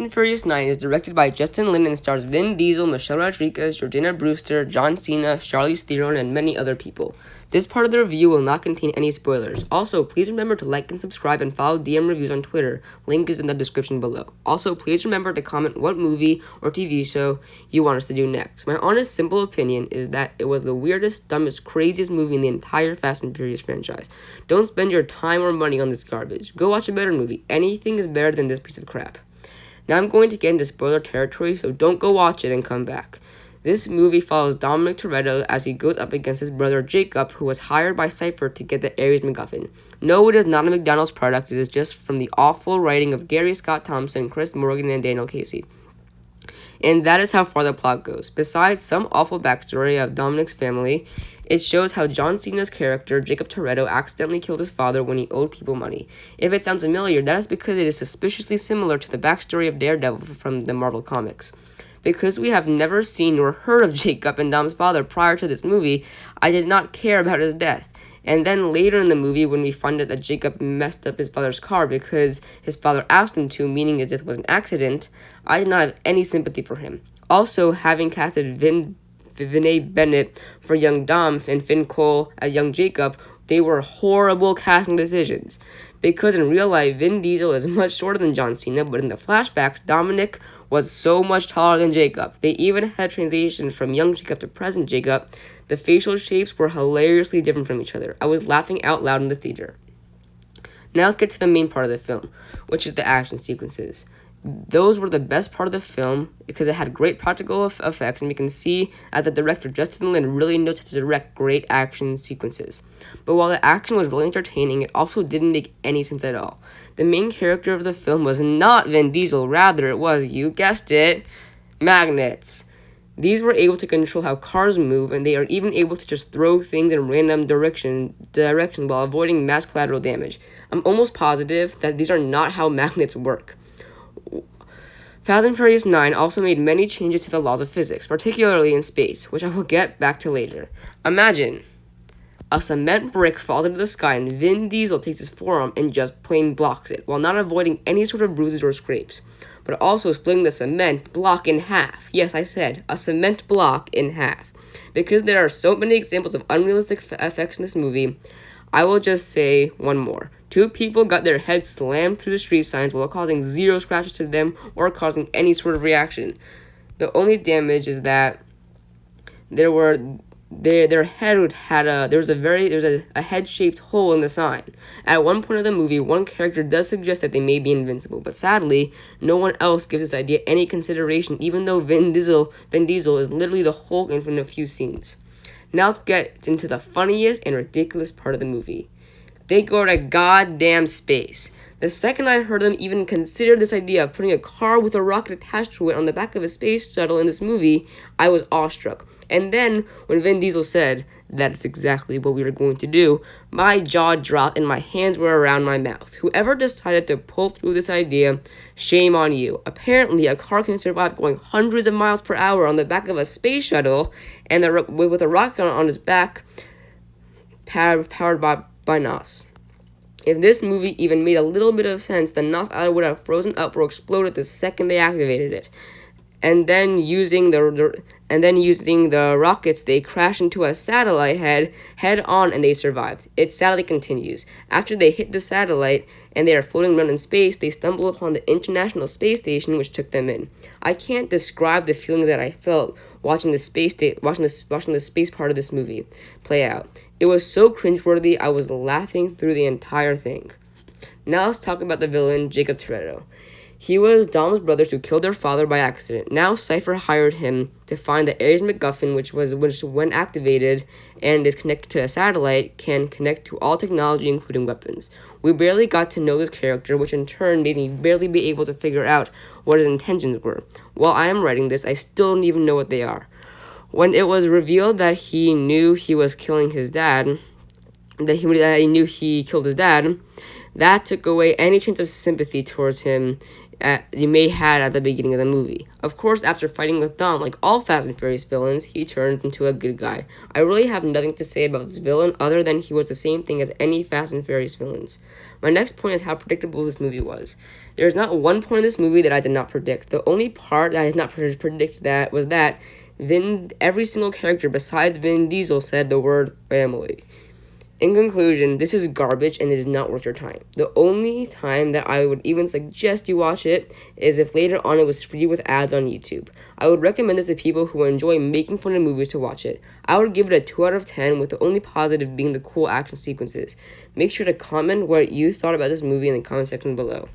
and Furious 9 is directed by Justin Lin and stars Vin Diesel, Michelle Rodriguez, Georgina Brewster, John Cena, Charlize Theron, and many other people. This part of the review will not contain any spoilers. Also, please remember to like and subscribe and follow DM Reviews on Twitter. Link is in the description below. Also, please remember to comment what movie or TV show you want us to do next. My honest, simple opinion is that it was the weirdest, dumbest, craziest movie in the entire Fast and Furious franchise. Don't spend your time or money on this garbage. Go watch a better movie. Anything is better than this piece of crap. Now I'm going to get into spoiler territory, so don't go watch it and come back. This movie follows Dominic Toretto as he goes up against his brother Jacob, who was hired by Cypher to get the Ares MacGuffin. No, it is not a McDonald's product, it is just from the awful writing of Gary Scott Thompson, Chris Morgan, and Daniel Casey. And that is how far the plot goes. Besides some awful backstory of Dominic's family, it shows how John Cena's character, Jacob Toretto, accidentally killed his father when he owed people money. If it sounds familiar, that is because it is suspiciously similar to the backstory of Daredevil from the Marvel Comics. Because we have never seen nor heard of Jacob and Dom's father prior to this movie, I did not care about his death. And then later in the movie, when we find out that Jacob messed up his father's car because his father asked him to, meaning his death was an accident, I did not have any sympathy for him. Also, having casted Vinay Bennett for young Dom and Finn Cole as young Jacob, they were horrible casting decisions. Because in real life, Vin Diesel is much shorter than John Cena, but in the flashbacks, Dominic was so much taller than Jacob. They even had transitions from young Jacob to present Jacob. The facial shapes were hilariously different from each other. I was laughing out loud in the theater. Now let's get to the main part of the film, which is the action sequences. Those were the best part of the film because it had great practical effects, and we can see that the director, Justin Lin, really knows how to direct great action sequences. But while the action was really entertaining, it also didn't make any sense at all. The main character of the film was not Vin Diesel, rather it was, you guessed it, magnets. These were able to control how cars move, and they are even able to just throw things in random direction while avoiding mass collateral damage. I'm almost positive that these are not how magnets work. Fast and Furious 9 also made many changes to the laws of physics, particularly in space, which I will get back to later. Imagine a cement brick falls into the sky and Vin Diesel takes his forearm and just plain blocks it, while not avoiding any sort of bruises or scrapes, but also splitting the cement block in half. Yes, I said, a cement block in half. Because there are so many examples of unrealistic effects in this movie, I will just say one more. 2 people got their heads slammed through the street signs while causing 0 scratches to them or causing any sort of reaction. The only damage is that their head had a head-shaped hole in the sign. At one point of the movie, one character does suggest that they may be invincible, but sadly, no one else gives this idea any consideration, even though Vin Diesel is literally the Hulk in a few scenes. Now let's get into the funniest and ridiculous part of the movie. They go to goddamn space. The second I heard them even consider this idea of putting a car with a rocket attached to it on the back of a space shuttle in this movie, I was awestruck. And then, when Vin Diesel said, "That's exactly what we were going to do," my jaw dropped and my hands were around my mouth. Whoever decided to pull through this idea, shame on you. Apparently, a car can survive going hundreds of miles per hour on the back of a space shuttle, and with a rocket on its back, powered by NOS. If this movie even made a little bit of sense, the NOS either would have frozen up or exploded the second they activated it. And then using the rockets, they crash into a satellite head on, and they survived. It sadly continues. After they hit the satellite and they are floating around in space, they stumble upon the International Space Station, which took them in. I can't describe the feelings that I felt watching the space part of this movie play out. It was so cringeworthy, I was laughing through the entire thing. Now let's talk about the villain, Jacob Toretto. He was Dom's brothers who killed their father by accident. Now Cypher hired him to find the Ares MacGuffin, which when activated and is connected to a satellite, can connect to all technology, including weapons. We barely got to know this character, which in turn made me barely be able to figure out what his intentions were. While I am writing this, I still don't even know what they are. When it was revealed that he knew he was killing his dad, that he killed his dad, that took away any chance of sympathy towards him you may had at the beginning of the movie. Of course, after fighting with Dom, like all Fast and Furious villains, he turns into a good guy. I really have nothing to say about this villain other than he was the same thing as any Fast and Furious villains. My next point is how predictable this movie was. There's not one point in this movie that I did not predict. The only part that I did not predict that was that every single character besides Vin Diesel said the word family. In conclusion, this is garbage and it is not worth your time. The only time that I would even suggest you watch it is if later on it was free with ads on YouTube. I would recommend this to people who enjoy making fun of movies to watch it. I would give it a 2 out of 10, with the only positive being the cool action sequences. Make sure to comment what you thought about this movie in the comment section below.